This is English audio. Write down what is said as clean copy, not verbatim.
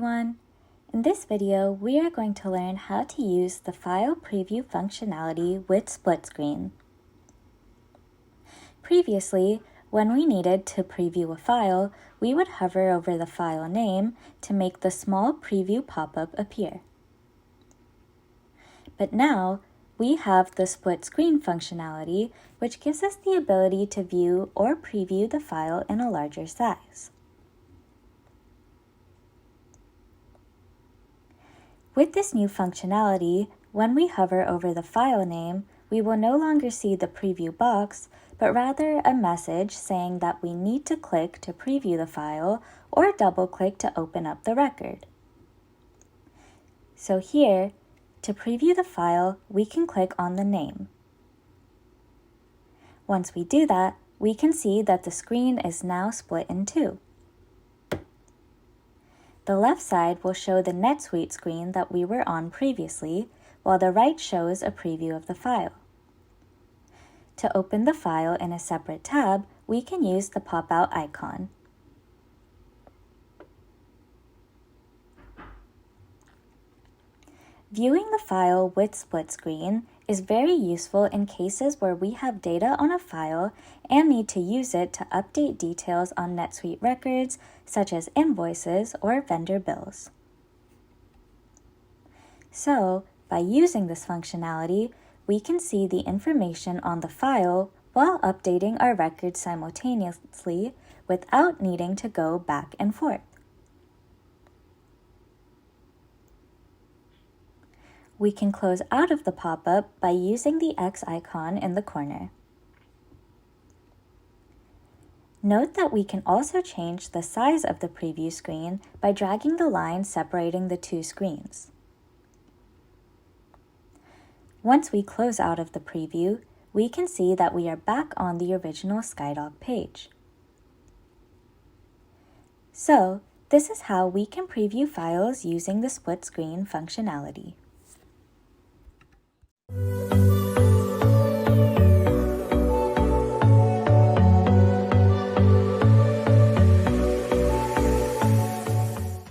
everyone! In this video, we are going to learn how to use the File Preview functionality with split screen. Previously, when we needed to preview a file, we would hover over the file name to make the small preview pop-up appear. But now, we have the split screen functionality, which gives us the ability to view or preview the file in a larger size. With this new functionality, when we hover over the file name, we will no longer see the preview box, but rather a message saying that we need to click to preview the file or double-click to open up the record. So here, to preview the file, we can click on the name. Once we do that, we can see that the screen is now split in two. The left side will show the NetSuite screen that we were on previously, while the right shows a preview of the file. To open the file in a separate tab, we can use the pop-out icon. Viewing the file with split screen is very useful in cases where we have data on a file and need to use it to update details on NetSuite records, such as invoices or vendor bills. So, by using this functionality, we can see the information on the file while updating our records simultaneously without needing to go back and forth. We can close out of the pop-up by using the X icon in the corner. Note that we can also change the size of the preview screen by dragging the line separating the two screens. Once we close out of the preview, we can see that we are back on the original SkyDoc page. So, this is how we can preview files using the split screen functionality.